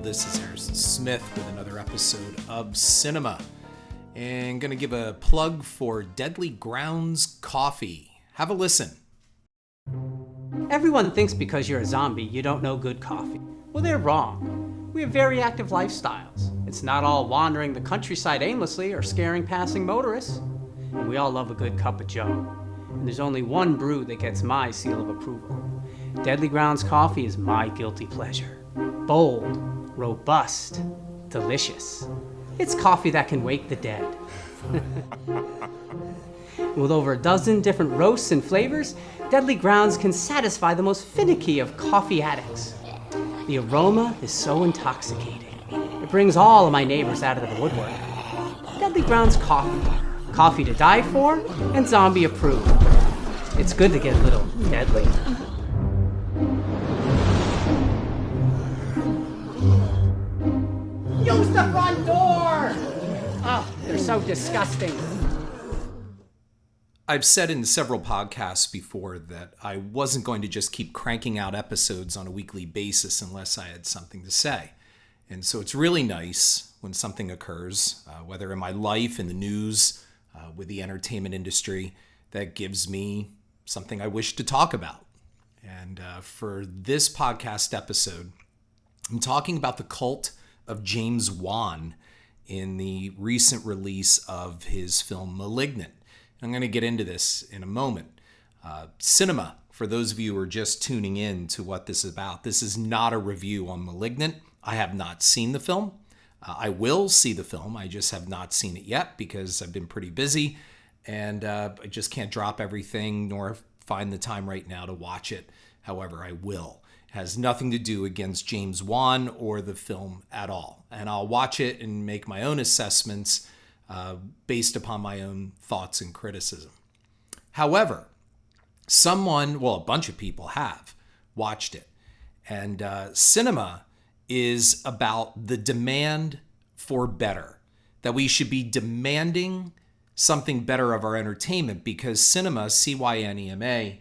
This is Harrison Smith with another episode of Cinema. And going to give a plug for Deadly Grounds Coffee. Have a listen. Everyone thinks because you're a zombie, you don't know good coffee. Well, they're wrong. We have very active lifestyles. It's not all wandering the countryside aimlessly or scaring passing motorists. And we all love a good cup of joe. And there's only one brew that gets my seal of approval. Deadly Grounds Coffee is my guilty pleasure. Bold, robust, delicious. It's coffee that can wake the dead. With over a dozen different roasts and flavors, Deadly Grounds can satisfy the most finicky of coffee addicts. The aroma is so intoxicating. It brings all of my neighbors out of the woodwork. Deadly Grounds Coffee. Coffee to die for and zombie approved. It's good to get a little deadly. Use the front door! Oh, they're so disgusting. I've said in several podcasts before that I wasn't going to just keep cranking out episodes on a weekly basis unless I had something to say. And so it's really nice when something occurs, whether in my life, in the news, with the entertainment industry, that gives me something I wish to talk about. And for this podcast episode, I'm talking about the cult of James Wan in the recent release of his film Malignant. I'm going to get into this in a moment. Cinema, for those of you who are just tuning in to what this is about, this is not a review on Malignant. I have not seen the film. I will see the film. I just have not seen it yet because I've been pretty busy and I just can't drop everything nor find the time right now to watch it. However, I will. It has nothing to do against James Wan or the film at all. And I'll watch it and make my own assessments based upon my own thoughts and criticism. However, a bunch of people have watched it. And cinema is about the demand for better, that we should be demanding something better of our entertainment because cinema, C-Y-N-E-M-A,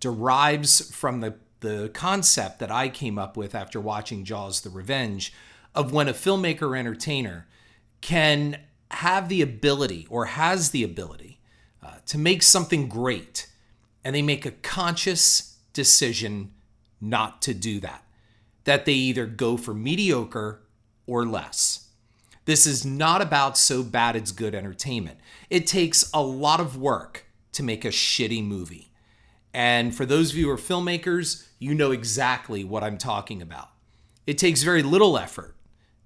derives from the concept that I came up with after watching Jaws: The Revenge of when a filmmaker or entertainer can have the ability or has the ability to make something great and they make a conscious decision not to do that. That they either go for mediocre or less. This is not about so bad it's good entertainment. It takes a lot of work to make a shitty movie. And for those of you who are filmmakers, you know exactly what I'm talking about. It takes very little effort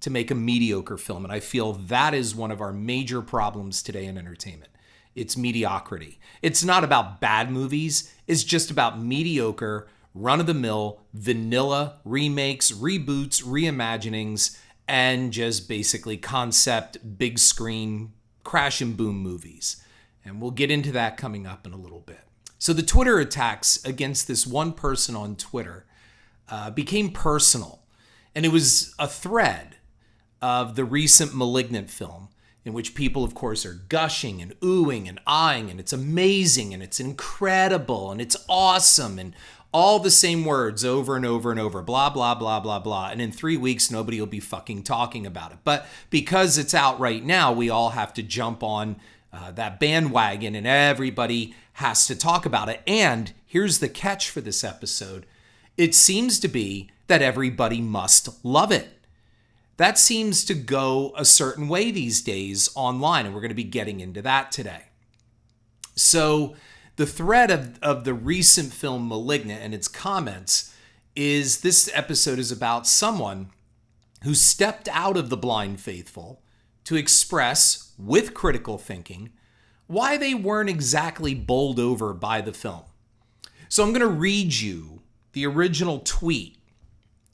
to make a mediocre film. And I feel that is one of our major problems today in entertainment. It's mediocrity. It's not about bad movies. It's just about mediocre, run-of-the-mill, vanilla remakes, reboots, reimaginings, and just basically concept, big screen, crash and boom movies. And we'll get into that coming up in a little bit. So the Twitter attacks against this one person on Twitter became personal. And it was a thread of the recent Malignant film in which people, of course, are gushing and oohing and eyeing, and it's amazing and it's incredible and it's awesome and all the same words over and over and over, blah, blah, blah, blah, blah. And in 3 weeks, nobody will be fucking talking about it. But because it's out right now, we all have to jump on that bandwagon and everybody has to talk about it. And here's the catch for this episode. It seems to be that everybody must love it. That seems to go a certain way these days online, and we're going to be getting into that today. So the thread of the recent film Malignant and its comments is this episode is about someone who stepped out of the blind faithful to express, with critical thinking, why they weren't exactly bowled over by the film. So I'm going to read you the original tweet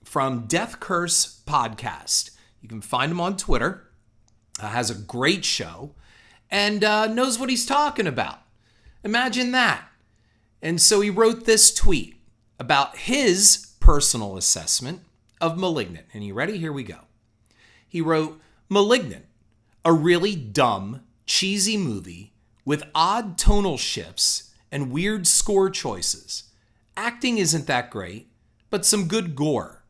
from Death Curse Podcast. You can find him on Twitter. Has a great show and knows what he's talking about. Imagine that. And so he wrote this tweet about his personal assessment of Malignant. And you ready? Here we go. He wrote, Malignant, a really dumb, cheesy movie with odd tonal shifts and weird score choices. Acting isn't that great, but some good gore.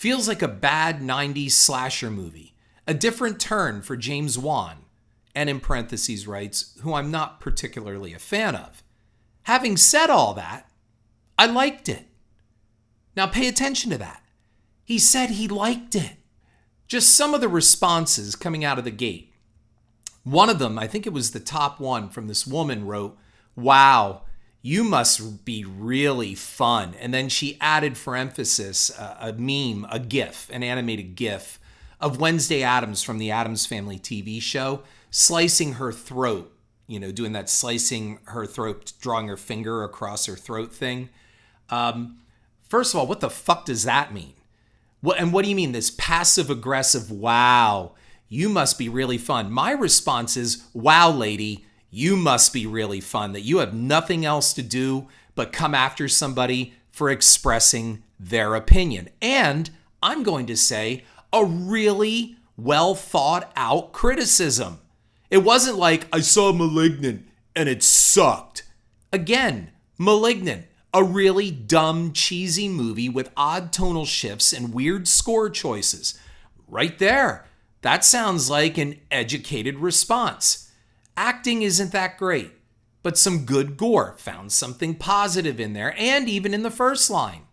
Feels like a bad 90s slasher movie. A different turn for James Wan, and in parentheses writes, who I'm not particularly a fan of. Having said all that, I liked it. Now pay attention to that. He said he liked it. Just some of the responses coming out of the gate. One of them, I think it was the top one from this woman, wrote, "Wow, you must be really fun." And then she added for emphasis a meme, a GIF, an animated GIF of Wednesday Addams from the Addams Family TV show, slicing her throat, doing that slicing her throat, drawing her finger across her throat thing. First of all, what the fuck does that mean? What do you mean, this passive-aggressive, wow, you must be really fun? My response is, wow, lady, you must be really fun, that you have nothing else to do but come after somebody for expressing their opinion. And I'm going to say a really well thought out criticism. It wasn't like, I saw Malignant and it sucked. Again, Malignant, a really dumb, cheesy movie with odd tonal shifts and weird score choices. Right there. That sounds like an educated response. Acting isn't that great, but some good gore. Found something positive in there, and even in the first line.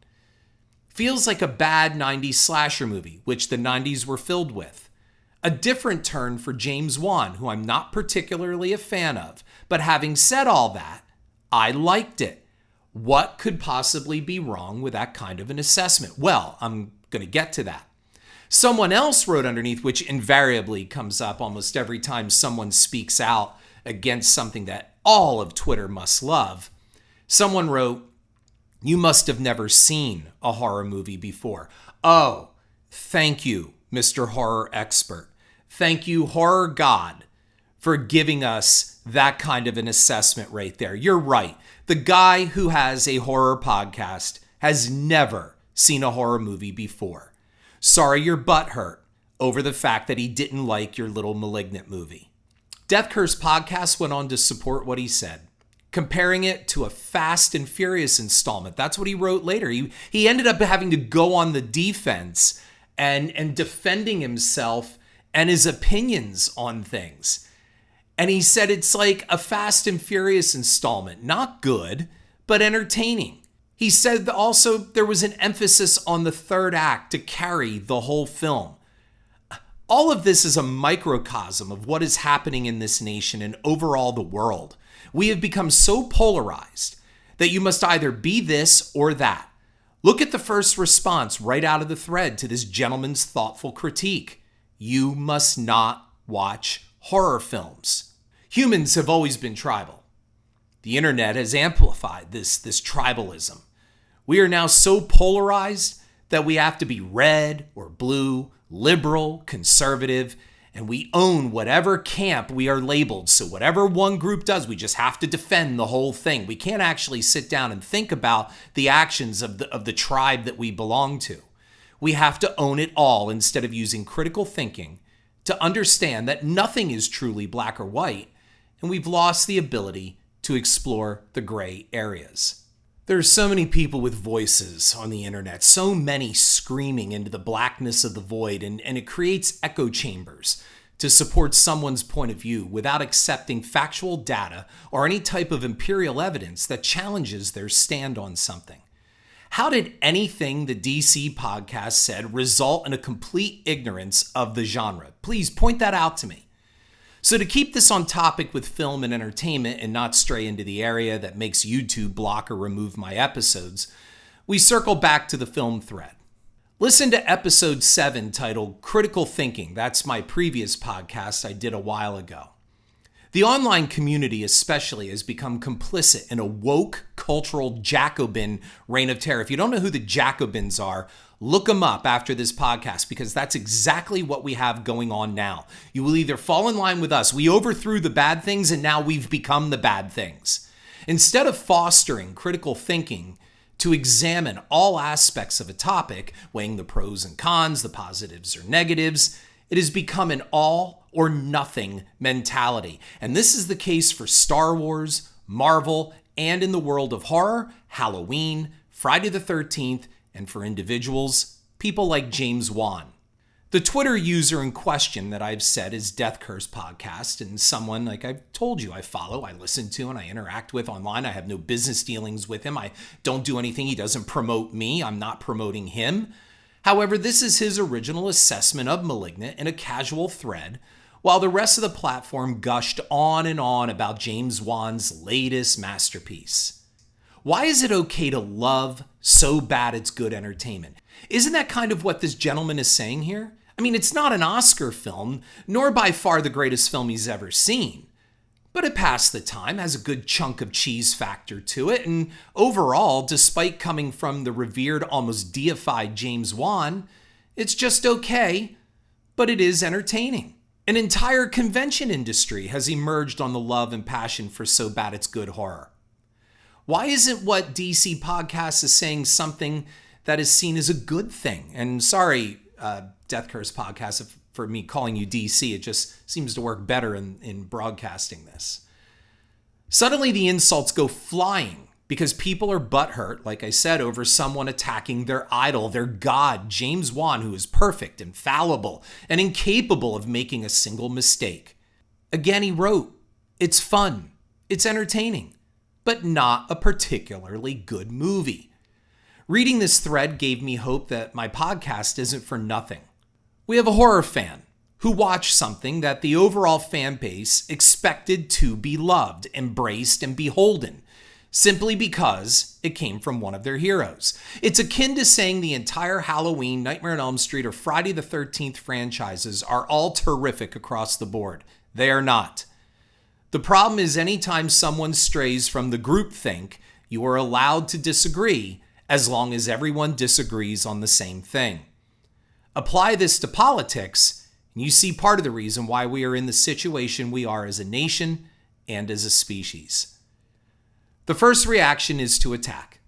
Feels like a bad 90s slasher movie, which the 90s were filled with. A different turn for James Wan, who I'm not particularly a fan of. But having said all that, I liked it. What could possibly be wrong with that kind of an assessment? Well, I'm going to get to that. Someone else wrote underneath, which invariably comes up almost every time someone speaks out against something that all of Twitter must love. Someone wrote, "You must have never seen a horror movie before." Oh, thank you, Mr. Horror Expert. Thank you, Horror God, for giving us that kind of an assessment right there. You're right. The guy who has a horror podcast has never seen a horror movie before. Sorry your butt hurt over the fact that he didn't like your little Malignant movie. Death Curse Podcast went on to support what he said, comparing it to a Fast and Furious installment. That's what he wrote later. He ended up having to go on the defense and defending himself and his opinions on things. And he said it's like a Fast and Furious installment. Not good, but entertaining. He said also there was an emphasis on the third act to carry the whole film. All of this is a microcosm of what is happening in this nation and overall the world. We have become so polarized that you must either be this or that. Look at the first response right out of the thread to this gentleman's thoughtful critique. You must not watch horror films. Humans have always been tribal. The internet has amplified this tribalism. We are now so polarized that we have to be red or blue, liberal, conservative, and we own whatever camp we are labeled. So whatever one group does, we just have to defend the whole thing. We can't actually sit down and think about the actions of the tribe that we belong to. We have to own it all instead of using critical thinking to understand that nothing is truly black or white, and we've lost the ability to explore the gray areas. There are so many people with voices on the internet, so many screaming into the blackness of the void, and it creates echo chambers to support someone's point of view without accepting factual data or any type of empirical evidence that challenges their stand on something. How did anything the DC podcast said result in a complete ignorance of the genre? Please point that out to me. So to keep this on topic with film and entertainment and not stray into the area that makes YouTube block or remove my episodes, we circle back to the film thread. Listen to episode 7 titled Critical Thinking. That's my previous podcast I did a while ago. The online community especially has become complicit in a woke cultural Jacobin reign of terror. If you don't know who the Jacobins are, look them up after this podcast, because that's exactly what we have going on now. You will either fall in line with us. We overthrew the bad things and now we've become the bad things. Instead of fostering critical thinking to examine all aspects of a topic, weighing the pros and cons, the positives or negatives, it has become an all or nothing mentality. And this is the case for Star Wars, Marvel, and in the world of horror, Halloween, Friday the 13th, and for individuals, people like James Wan. The Twitter user in question that I've said is Death Curse Podcast, and someone, like I've told you, I follow, I listen to, and I interact with online. I have no business dealings with him. I don't do anything. He doesn't promote me. I'm not promoting him. However, this is his original assessment of Malignant in a casual thread, while the rest of the platform gushed on and on about James Wan's latest masterpiece. Why is it okay to love so bad it's good entertainment? Isn't that kind of what this gentleman is saying here? I mean, it's not an Oscar film, nor by far the greatest film he's ever seen. But it passed the time, has a good chunk of cheese factor to it, and overall, despite coming from the revered, almost deified James Wan, it's just okay, but it is entertaining. An entire convention industry has emerged on the love and passion for so bad it's good horror. Why isn't what DC Podcast is saying something that is seen as a good thing? And sorry, Death Curse Podcast, for me calling you DC. It just seems to work better in broadcasting this. Suddenly the insults go flying because people are butthurt, like I said, over someone attacking their idol, their god, James Wan, who is perfect, infallible, and incapable of making a single mistake. Again, he wrote, "It's fun, it's entertaining, but not a particularly good movie." Reading this thread gave me hope that my podcast isn't for nothing. We have a horror fan who watched something that the overall fan base expected to be loved, embraced, and beholden, simply because it came from one of their heroes. It's akin to saying the entire Halloween, Nightmare on Elm Street, or Friday the 13th franchises are all terrific across the board. They are not. The problem is anytime someone strays from the groupthink, you are allowed to disagree as long as everyone disagrees on the same thing. Apply this to politics, and you see part of the reason why we are in the situation we are as a nation and as a species. The first reaction is to attack.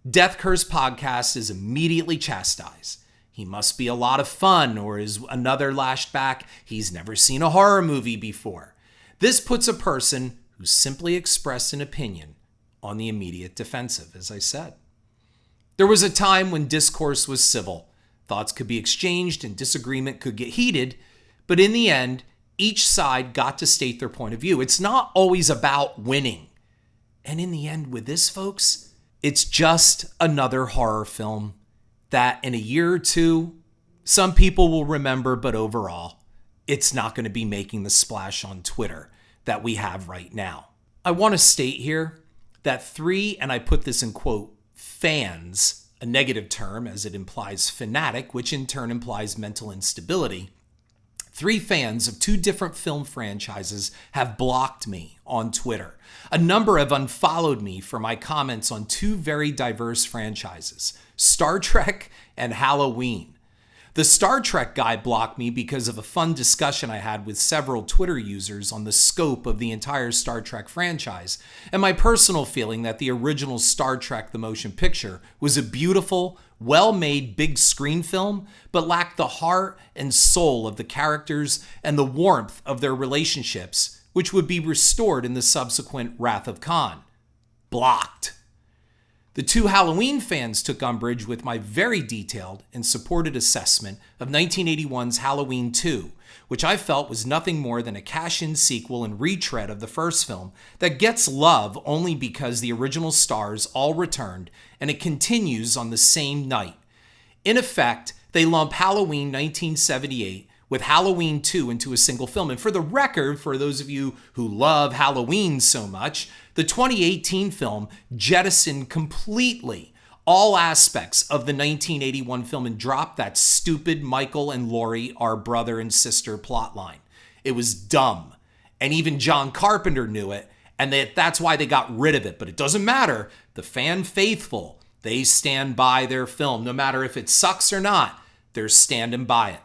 Death Curse Podcast is immediately chastised. He must be a lot of fun, or is another lashed back, he's never seen a horror movie before. This puts a person who simply expressed an opinion on the immediate defensive, as I said. There was a time when discourse was civil. Thoughts could be exchanged and disagreement could get heated, but in the end, each side got to state their point of view. It's not always about winning. And in the end, with this, folks, it's just another horror film that in a year or two, some people will remember, but overall, it's not going to be making the splash on Twitter that we have right now. I want to state here that 3, and I put this in quote, fans, a negative term as it implies fanatic, which in turn implies mental instability. 3 fans of 2 different film franchises have blocked me on Twitter. A number have unfollowed me for my comments on 2 very diverse franchises, Star Trek and Halloween. The Star Trek guy blocked me because of a fun discussion I had with several Twitter users on the scope of the entire Star Trek franchise, and my personal feeling that the original Star Trek the Motion Picture was a beautiful, well-made big screen film, but lacked the heart and soul of the characters and the warmth of their relationships, which would be restored in the subsequent Wrath of Khan. Blocked. The 2 Halloween fans took umbrage with my very detailed and supported assessment of 1981's Halloween 2, which I felt was nothing more than a cash-in sequel and retread of the first film that gets love only because the original stars all returned and it continues on the same night. In effect, they lump Halloween 1978 with Halloween 2 into a single film. And for the record, for those of you who love Halloween so much, the 2018 film jettisoned completely all aspects of the 1981 film and dropped that stupid Michael and Laurie are brother and sister plotline. It was dumb. And even John Carpenter knew it, and that's why they got rid of it. But it doesn't matter. The fan faithful, they stand by their film. No matter if it sucks or not, they're standing by it.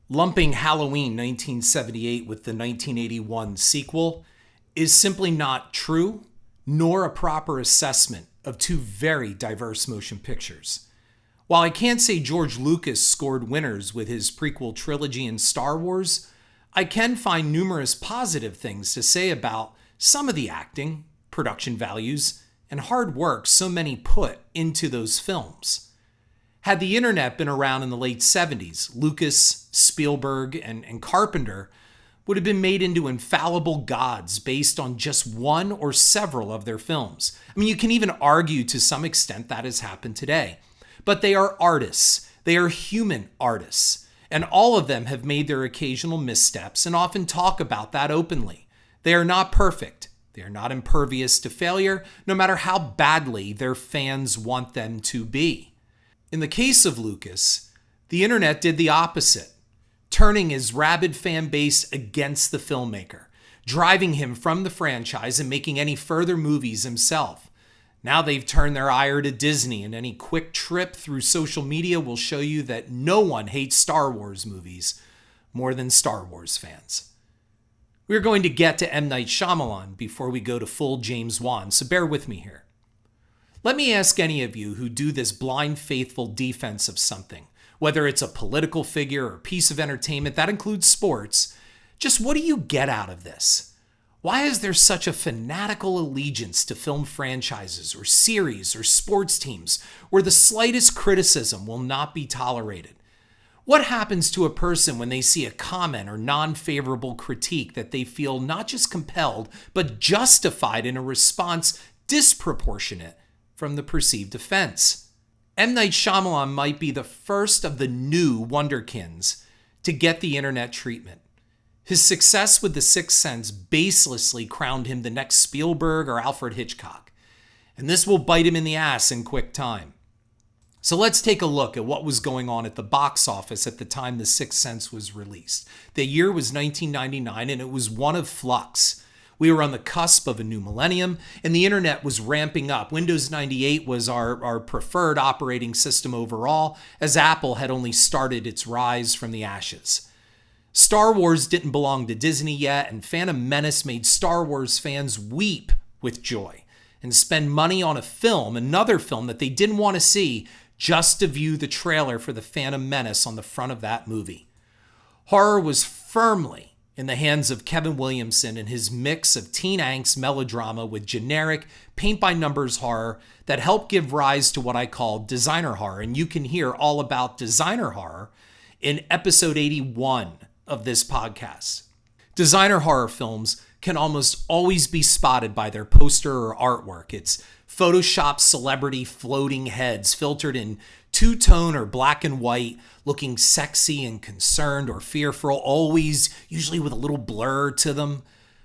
Lumping Halloween 1978 with the 1981 sequel is simply not true, nor a proper assessment of 2 very diverse motion pictures. While I can't say George Lucas scored winners with his prequel trilogy in Star Wars, I can find numerous positive things to say about some of the acting, production values, and hard work so many put into those films. Had the internet been around in the late 70s, Lucas, Spielberg, and Carpenter would have been made into infallible gods based on just one or several of their films. I mean, you can even argue to some extent that has happened today. But they are artists. They are human artists. And all of them have made their occasional missteps and often talk about that openly. They are not perfect. They are not impervious to failure, no matter how badly their fans want them to be. In the case of Lucas, the internet did the opposite, turning his rabid fan base against the filmmaker, driving him from the franchise and making any further movies himself. Now they've turned their ire to Disney, and any quick trip through social media will show you that no one hates Star Wars movies more than Star Wars fans. We're going to get to M. Night Shyamalan before we go to full James Wan, so bear with me here. Let me ask any of you who do this blind faithful defense of something, whether it's a political figure or a piece of entertainment, that includes sports, just what do you get out of this? Why is there such a fanatical allegiance to film franchises or series or sports teams where the slightest criticism will not be tolerated? What happens to a person when they see a comment or non-favorable critique that they feel not just compelled, but justified in a response disproportionate from the perceived offense? M. Night Shyamalan might be the first of the new wonderkins to get the internet treatment. His success with The Sixth Sense baselessly crowned him the next Spielberg or Alfred Hitchcock, and this will bite him in the ass in quick time. So let's take a look at what was going on at the box office at the time The Sixth Sense was released. The year was 1999, and it was one of flux. We were on the cusp of a new millennium, and the internet was ramping up. Windows 98 was our preferred operating system overall, as Apple had only started its rise from the ashes. Star Wars didn't belong to Disney yet, and Phantom Menace made Star Wars fans weep with joy and spend money on a film, another film that they didn't want to see, just to view the trailer for the Phantom Menace on the front of that movie. Horror was firmly in the hands of Kevin Williamson and his mix of teen angst melodrama with generic paint-by-numbers horror that helped give rise to what I call designer horror. And you can hear all about designer horror in episode 81 of this podcast. Designer horror films can almost always be spotted by their poster or artwork. It's Photoshopped celebrity floating heads filtered in two-tone or black and white, looking sexy and concerned or fearful, always usually with a little blur to them.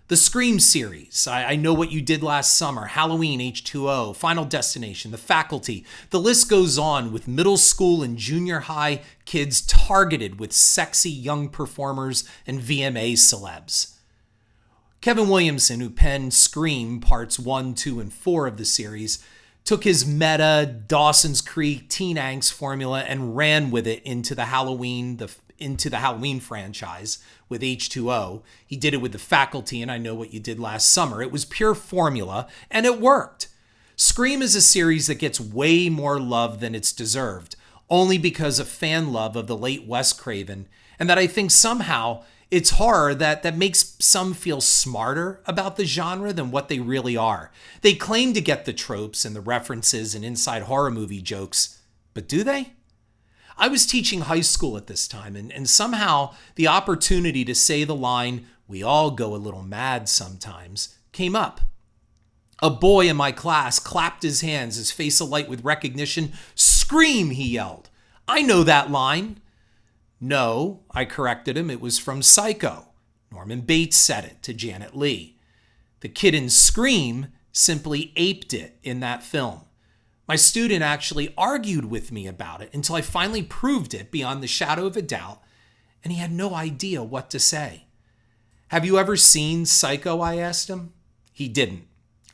The Scream series, I Know What You Did Last Summer, Halloween H2O, Final Destination, The Faculty. The list goes on with middle school and junior high kids targeted with sexy young performers and VMA celebs. Kevin Williamson, who penned Scream Parts 1, 2, and 4 of the series, took his meta Dawson's Creek teen angst formula and ran with it into the Halloween franchise with H2O. He did it with The Faculty and I Know What You Did Last Summer. It was pure formula, and it worked. Scream is a series that gets way more love than it's deserved, only because of fan love of the late Wes Craven, and that I think somehow it's horror that makes some feel smarter about the genre than what they really are. They claim to get the tropes and the references and inside horror movie jokes, but do they? I was teaching high school at this time, and somehow the opportunity to say the line, "We all go a little mad sometimes," came up. A boy in my class clapped his hands, his face alight with recognition. "Scream," he yelled. "I know that line." "No," I corrected him, "it was from Psycho. Norman Bates said it to Janet Leigh." The kid in Scream simply aped it in that film. My student actually argued with me about it until I finally proved it beyond the shadow of a doubt, and he had no idea what to say. "Have you ever seen Psycho?" I asked him. He didn't.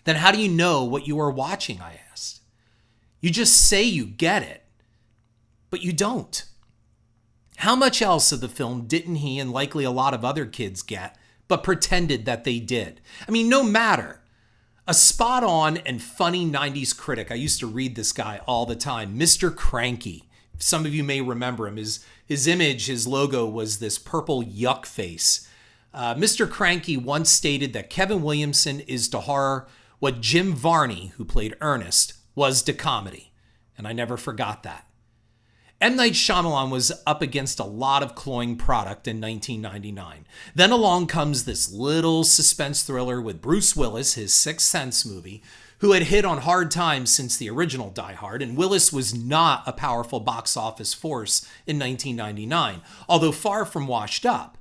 "Then how do you know what you are watching?" I asked. "You just say you get it, but you don't." How much else of the film didn't he and likely a lot of other kids get, but pretended that they did? I mean, no matter. A spot-on and funny 90s critic, I used to read this guy all the time, Mr. Cranky. Some of you may remember him. His image, his logo was this purple yuck face. Mr. Cranky once stated that Kevin Williamson is to horror what Jim Varney, who played Ernest, was to comedy. And I never forgot that. M. Night Shyamalan was up against a lot of cloying product in 1999. Then along comes this little suspense thriller with Bruce Willis, his Sixth Sense movie, who had hit on hard times since the original Die Hard, and Willis was not a powerful box office force in 1999, although far from washed up.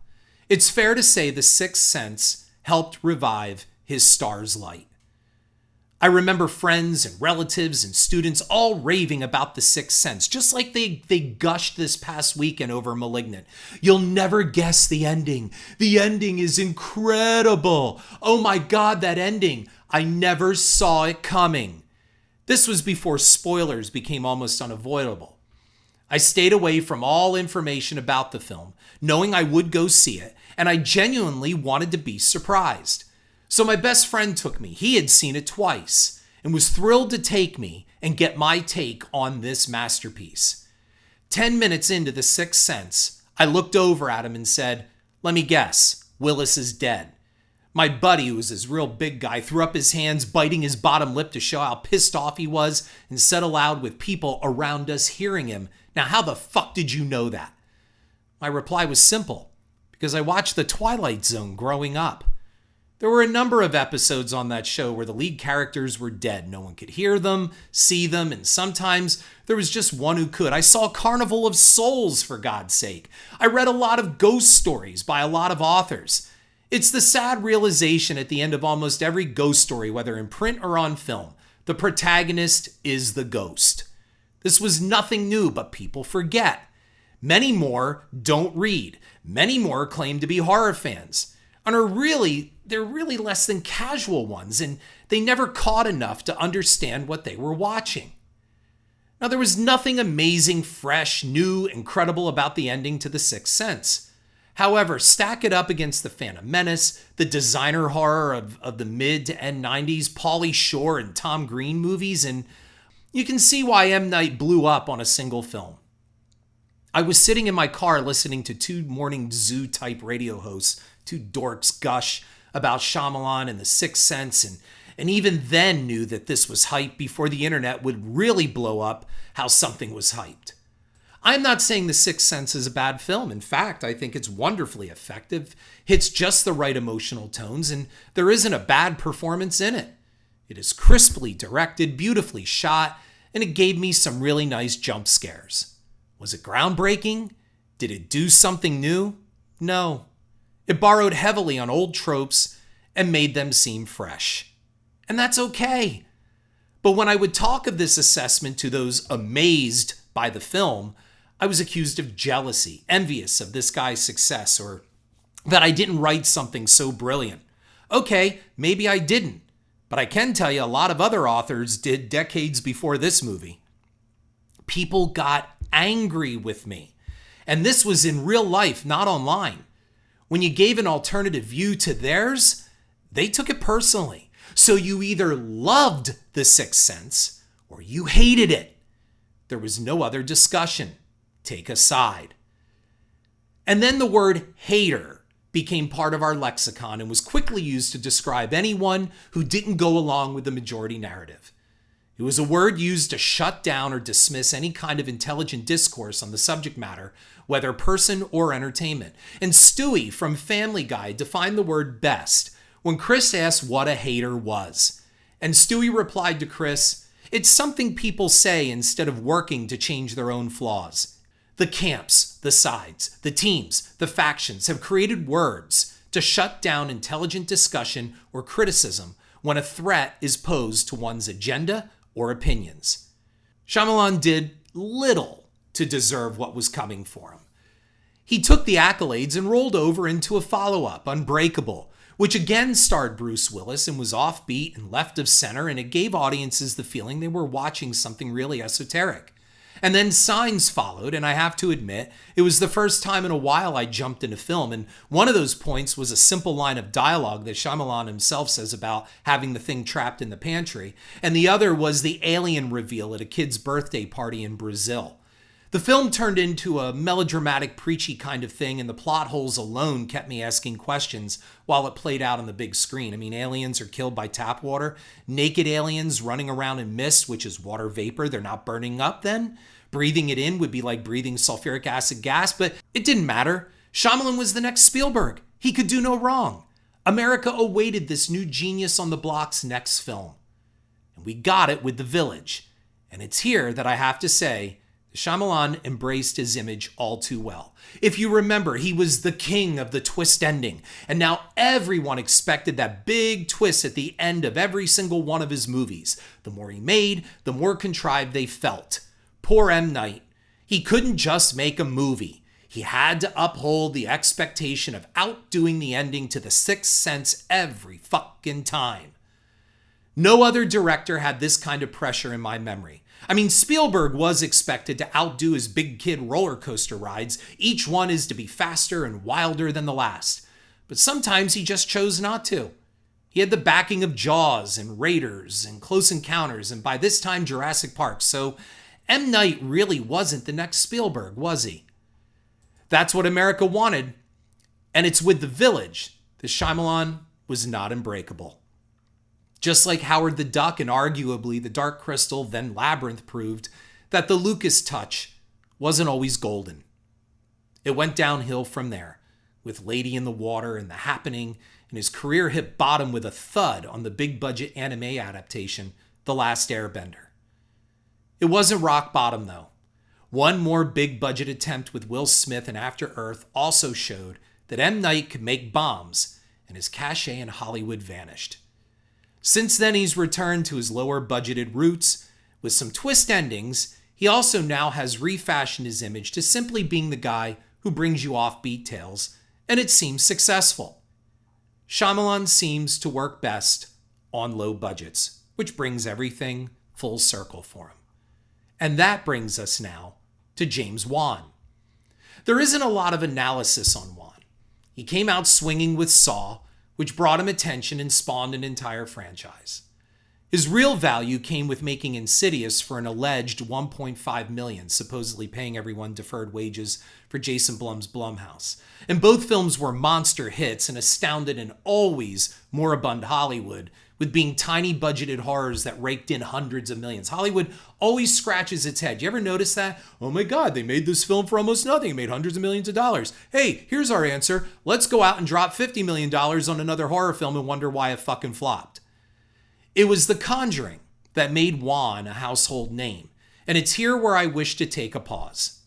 It's fair to say The Sixth Sense helped revive his star's light. I remember friends and relatives and students all raving about The Sixth Sense, just like they gushed this past weekend over Malignant. You'll never guess the ending. The ending is incredible. Oh my God, that ending. I never saw it coming. This was before spoilers became almost unavoidable. I stayed away from all information about the film, knowing I would go see it, and I genuinely wanted to be surprised. So my best friend took me. He had seen it twice and was thrilled to take me and get my take on this masterpiece. 10 minutes into The Sixth Sense, I looked over at him and said, "Let me guess, Willis is dead." My buddy, who was this real big guy, threw up his hands, biting his bottom lip to show how pissed off he was, and said aloud with people around us hearing him, "Now how the fuck did you know that?" My reply was simple, because I watched The Twilight Zone growing up. There were a number of episodes on that show where the lead characters were dead. No one could hear them, see them, and sometimes there was just one who could. I saw Carnival of Souls, for God's sake. I read a lot of ghost stories by a lot of authors. It's the sad realization at the end of almost every ghost story, whether in print or on film, the protagonist is the ghost. This was nothing new, but people forget. Many more don't read. Many more claim to be horror fans. And they're really less than casual ones, and they never caught enough to understand what they were watching. Now, there was nothing amazing, fresh, new, incredible about the ending to The Sixth Sense. However, stack it up against the Phantom Menace, the designer horror of the mid to end 90s, Pauly Shore and Tom Green movies, and you can see why M. Night blew up on a single film. I was sitting in my car listening to two morning zoo-type radio hosts, two dorks gush about Shyamalan and The Sixth Sense, and even then knew that this was hype before the internet would really blow up how something was hyped. I'm not saying The Sixth Sense is a bad film. In fact, I think it's wonderfully effective, hits just the right emotional tones, and there isn't a bad performance in it. It is crisply directed, beautifully shot, and it gave me some really nice jump scares. Was it groundbreaking? Did it do something new? No. It borrowed heavily on old tropes and made them seem fresh. And that's okay. But when I would talk of this assessment to those amazed by the film, I was accused of jealousy, envious of this guy's success, or that I didn't write something so brilliant. Okay, maybe I didn't, but I can tell you a lot of other authors did decades before this movie. People got angry with me. And this was in real life, not online. When you gave an alternative view to theirs, they took it personally. So you either loved The Sixth Sense or you hated it. There was no other discussion. Take a side. And then the word hater became part of our lexicon and was quickly used to describe anyone who didn't go along with the majority narrative. It was a word used to shut down or dismiss any kind of intelligent discourse on the subject matter, whether person or entertainment. And Stewie from Family Guy defined the word best when Chris asked what a hater was. And Stewie replied to Chris, "It's something people say instead of working to change their own flaws." The camps, the sides, the teams, the factions have created words to shut down intelligent discussion or criticism when a threat is posed to one's agenda or opinions. Shyamalan did little to deserve what was coming for him. He took the accolades and rolled over into a follow-up, Unbreakable, which again starred Bruce Willis and was offbeat and left of center, and it gave audiences the feeling they were watching something really esoteric. And then Signs followed, and I have to admit, it was the first time in a while I jumped into film, and one of those points was a simple line of dialogue that Shyamalan himself says about having the thing trapped in the pantry, and the other was the alien reveal at a kid's birthday party in Brazil. The film turned into a melodramatic, preachy kind of thing, and the plot holes alone kept me asking questions while it played out on the big screen. I mean, aliens are killed by tap water. Naked aliens running around in mist, which is water vapor. They're not burning up then. Breathing it in would be like breathing sulfuric acid gas, but it didn't matter. Shyamalan was the next Spielberg. He could do no wrong. America awaited this new genius on the block's next film. And we got it with The Village. And it's here that I have to say, Shyamalan embraced his image all too well. If you remember, he was the king of the twist ending, and now everyone expected that big twist at the end of every single one of his movies. The more he made, the more contrived they felt. Poor M. Night. He couldn't just make a movie. He had to uphold the expectation of outdoing the ending to The Sixth Sense every fucking time. No other director had this kind of pressure in my memory. I mean, Spielberg was expected to outdo his big kid roller coaster rides. Each one is to be faster and wilder than the last. But sometimes he just chose not to. He had the backing of Jaws and Raiders and Close Encounters and by this time Jurassic Park. So M. Night really wasn't the next Spielberg, was he? That's what America wanted. And it's with The Village that Shyamalan was not unbreakable. Just like Howard the Duck and arguably The Dark Crystal, then Labyrinth proved that the Lucas touch wasn't always golden. It went downhill from there, with Lady in the Water and The Happening, and his career hit bottom with a thud on the big-budget anime adaptation, The Last Airbender. It wasn't rock bottom, though. One more big-budget attempt with Will Smith and After Earth also showed that M. Night could make bombs, and his cachet in Hollywood vanished. Since then, he's returned to his lower-budgeted roots. With some twist endings, he also now has refashioned his image to simply being the guy who brings you offbeat tales, and it seems successful. Shyamalan seems to work best on low budgets, which brings everything full circle for him. And that brings us now to James Wan. There isn't a lot of analysis on Wan. He came out swinging with Saw, which brought him attention and spawned an entire franchise. His real value came with making Insidious for an alleged $1.5 million, supposedly paying everyone deferred wages for Jason Blum's Blumhouse. And both films were monster hits and astounded an always moribund Hollywood with being tiny budgeted horrors that raked in hundreds of millions. Hollywood always scratches its head. You ever notice that? Oh my God, they made this film for almost nothing. It made hundreds of millions of dollars. Hey, here's our answer. Let's go out and drop $50 million on another horror film and wonder why it fucking flopped. It was The Conjuring that made Wan a household name. And it's here where I wish to take a pause.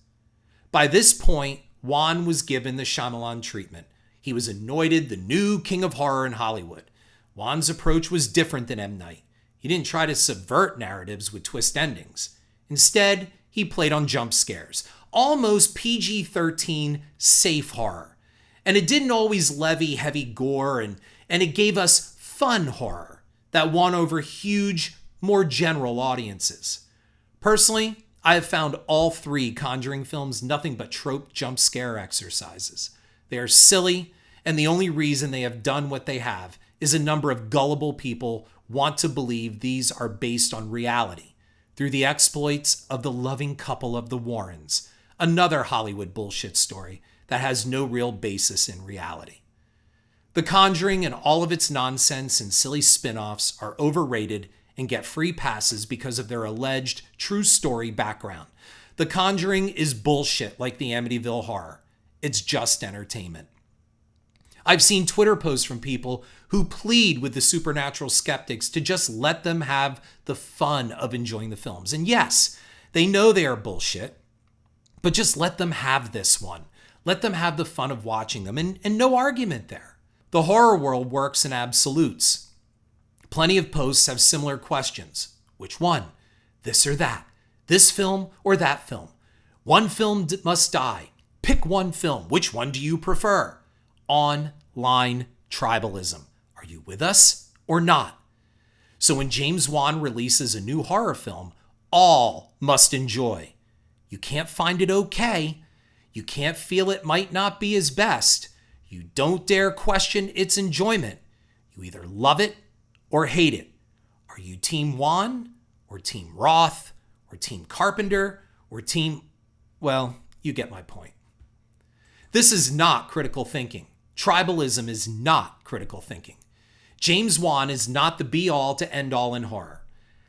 By this point, Wan was given the Shyamalan treatment. He was anointed the new king of horror in Hollywood. Wan's approach was different than M. Night. He didn't try to subvert narratives with twist endings. Instead, he played on jump scares, almost PG-13 safe horror. And it didn't always levy heavy gore, and it gave us fun horror that won over huge, more general audiences. Personally, I have found all three Conjuring films nothing but trope jump scare exercises. They are silly, and the only reason they have done what they have is a number of gullible people want to believe these are based on reality through the exploits of the loving couple of the Warrens, another Hollywood bullshit story that has no real basis in reality. The Conjuring and all of its nonsense and silly spin-offs are overrated and get free passes because of their alleged true story background. The Conjuring is bullshit like the Amityville Horror. It's just entertainment. I've seen Twitter posts from people who plead with the supernatural skeptics to just let them have the fun of enjoying the films. And yes, they know they are bullshit, but just let them have this one. Let them have the fun of watching them, and no argument there. The horror world works in absolutes. Plenty of posts have similar questions. Which one? This or that? This film or that film? One film must die. Pick one film. Which one do you prefer? Online tribalism. Are you with us or not? So when James Wan releases a new horror film, all must enjoy. You can't find it okay. You can't feel it might not be his best. You don't dare question its enjoyment. You either love it or hate it. Are you Team Wan or Team Roth or Team Carpenter or Team... Well, you get my point. This is not critical thinking. Tribalism is not critical thinking. James Wan is not the be-all to end-all in horror.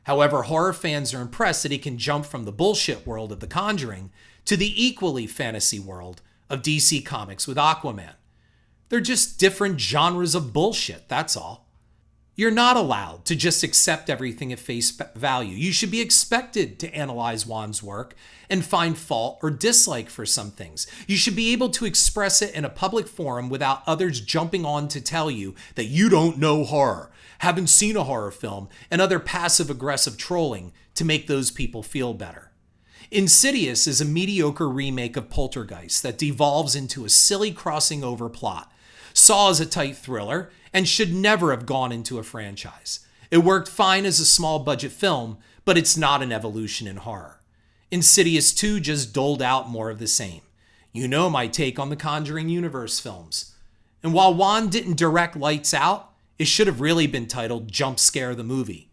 However, horror fans are impressed that he can jump from the bullshit world of The Conjuring to the equally fantasy world of DC Comics with Aquaman. They're just different genres of bullshit, that's all. You're not allowed to just accept everything at face value. You should be expected to analyze Wan's work and find fault or dislike for some things. You should be able to express it in a public forum without others jumping on to tell you that you don't know horror, haven't seen a horror film, and other passive-aggressive trolling to make those people feel better. Insidious is a mediocre remake of Poltergeist that devolves into a silly crossing over plot. Saw is a tight thriller and should never have gone into a franchise. It worked fine as a small-budget film, but it's not an evolution in horror. Insidious 2 just doled out more of the same. You know my take on the Conjuring universe films. And while Wan didn't direct Lights Out, it should have really been titled Jump Scare the Movie.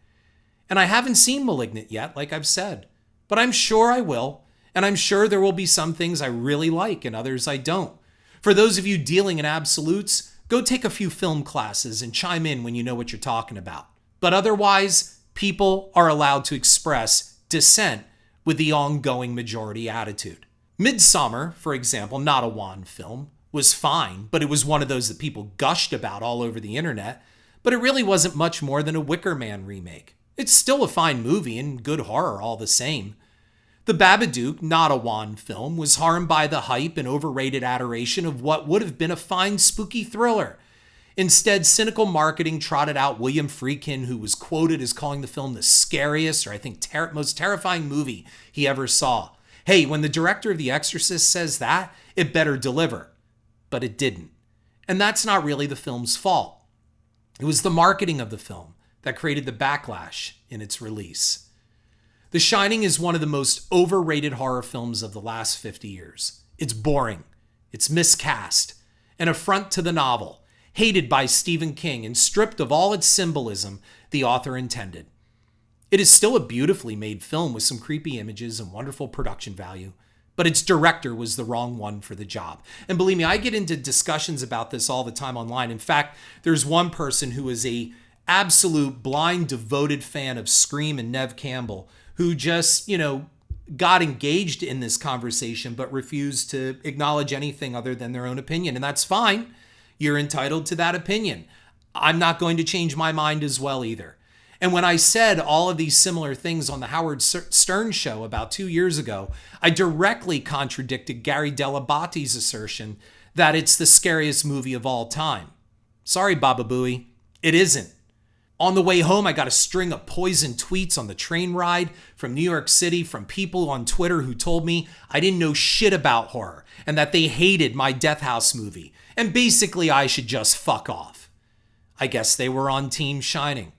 And I haven't seen Malignant yet, like I've said, but I'm sure I will, and I'm sure there will be some things I really like and others I don't. For those of you dealing in absolutes, go take a few film classes and chime in when you know what you're talking about. But otherwise, people are allowed to express dissent with the ongoing majority attitude. Midsommar, for example, not a Wan film, was fine, but it was one of those that people gushed about all over the internet, but it really wasn't much more than a Wicker Man remake. It's still a fine movie and good horror all the same. The Babadook, not a Wan film, was harmed by the hype and overrated adoration of what would have been a fine spooky thriller. Instead, cynical marketing trotted out William Friedkin, who was quoted as calling the film the scariest or I think most terrifying movie he ever saw. Hey, when the director of The Exorcist says that, it better deliver. But it didn't. And that's not really the film's fault. It was the marketing of the film that created the backlash in its release. The Shining is one of the most overrated horror films of the last 50 years. It's boring, it's miscast, an affront to the novel, hated by Stephen King and stripped of all its symbolism the author intended. It is still a beautifully made film with some creepy images and wonderful production value, but its director was the wrong one for the job. And believe me, I get into discussions about this all the time online. In fact, there's one person who is a absolute blind, devoted fan of Scream and Neve Campbell who just, got engaged in this conversation but refused to acknowledge anything other than their own opinion. And that's fine. You're entitled to that opinion. I'm not going to change my mind as well either. And when I said all of these similar things on the Howard Stern show about 2 years ago, I directly contradicted Gary Dell'Abate's assertion that it's the scariest movie of all time. Sorry, Baba Booey, it isn't. On the way home, I got a string of poisoned tweets on the train ride from New York City from people on Twitter who told me I didn't know shit about horror and that they hated my Death House movie, and basically I should just fuck off. I guess they were on Team Shining.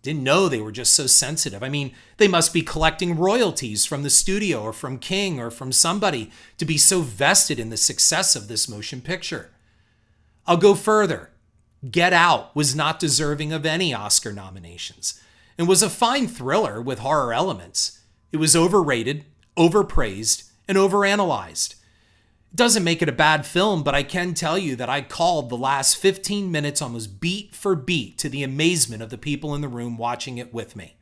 Didn't know they were just so sensitive. I mean, they must be collecting royalties from the studio or from King or from somebody to be so vested in the success of this motion picture. I'll go further. Get Out was not deserving of any Oscar nominations and was a fine thriller with horror elements. It was overrated, overpraised, and overanalyzed. It doesn't make it a bad film, but I can tell you that I called the last 15 minutes almost beat for beat to the amazement of the people in the room watching it with me.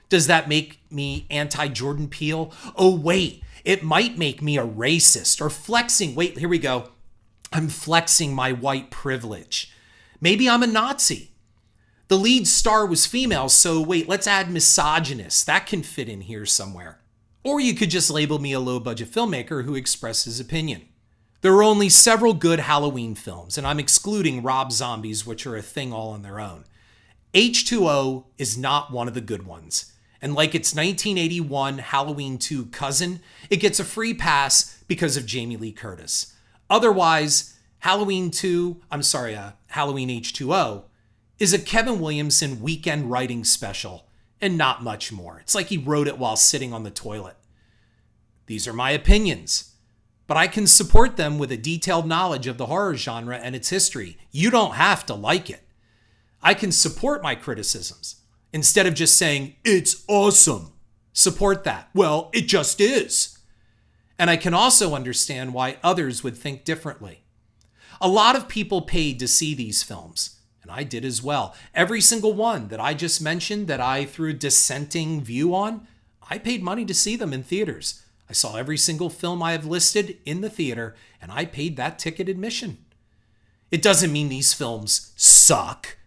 Does that make me anti-Jordan Peele? Oh, wait, it might make me a racist or flexing. Wait, here we go. I'm flexing my white privilege. Maybe I'm a Nazi. The lead star was female, so wait, let's add misogynist. That can fit in here somewhere. Or you could just label me a low-budget filmmaker who expressed his opinion. There are only several good Halloween films, and I'm excluding Rob Zombies, which are a thing all on their own. H2O is not one of the good ones. And like its 1981 Halloween 2 cousin, it gets a free pass because of Jamie Lee Curtis. Otherwise, Halloween H2O is a Kevin Williamson weekend writing special and not much more. It's like he wrote it while sitting on the toilet. These are my opinions, but I can support them with a detailed knowledge of the horror genre and its history. You don't have to like it. I can support my criticisms instead of just saying, it's awesome. Support that. Well, it just is. And I can also understand why others would think differently. A lot of people paid to see these films, and I did as well. Every single one that I just mentioned that I threw a dissenting view on, I paid money to see them in theaters. I saw every single film I have listed in the theater, and I paid that ticket admission. It doesn't mean these films suck.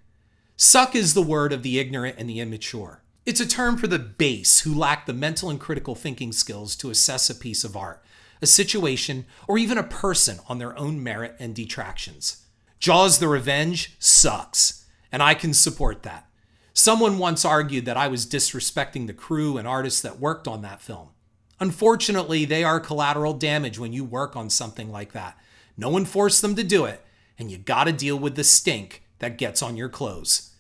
Suck is the word of the ignorant and the immature. It's a term for the base who lack the mental and critical thinking skills to assess a piece of art, a situation, or even a person on their own merit and detractions. Jaws the Revenge sucks, and I can support that. Someone once argued that I was disrespecting the crew and artists that worked on that film. Unfortunately, they are collateral damage when you work on something like that. No one forced them to do it, and you gotta deal with the stink that gets on your clothes.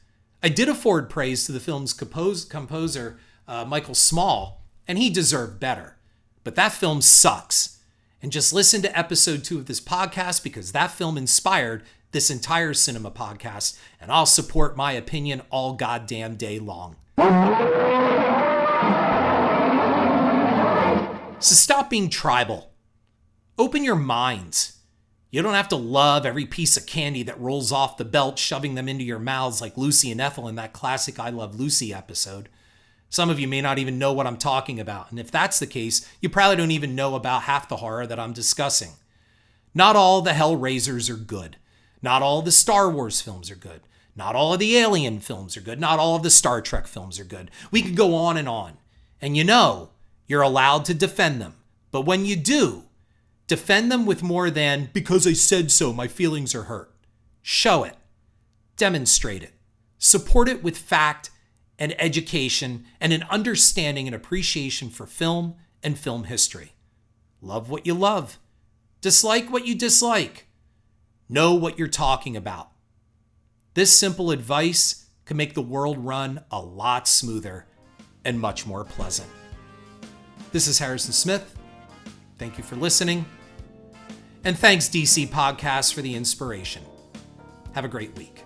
I did afford praise to the film's composer, Michael Small, and he deserved better. But that film sucks. And just listen to episode 2 of this podcast because that film inspired this entire cinema podcast, and I'll support my opinion all goddamn day long. So stop being tribal. Open your minds. You don't have to love every piece of candy that rolls off the belt, shoving them into your mouths like Lucy and Ethel in that classic I Love Lucy episode. Some of you may not even know what I'm talking about, and if that's the case, you probably don't even know about half the horror that I'm discussing. Not all the Hellraisers are good. Not all the Star Wars films are good. Not all of the Alien films are good. Not all of the Star Trek films are good. We could go on. And you know, you're allowed to defend them. But when you do, defend them with more than, because I said so, my feelings are hurt. Show it. Demonstrate it. Support it with fact and education and an understanding and appreciation for film and film history. Love what you love. Dislike what you dislike. Know what you're talking about. This simple advice can make the world run a lot smoother and much more pleasant. This is Harrison Smith. Thank you for listening. And thanks DC Podcast for the inspiration. Have a great week.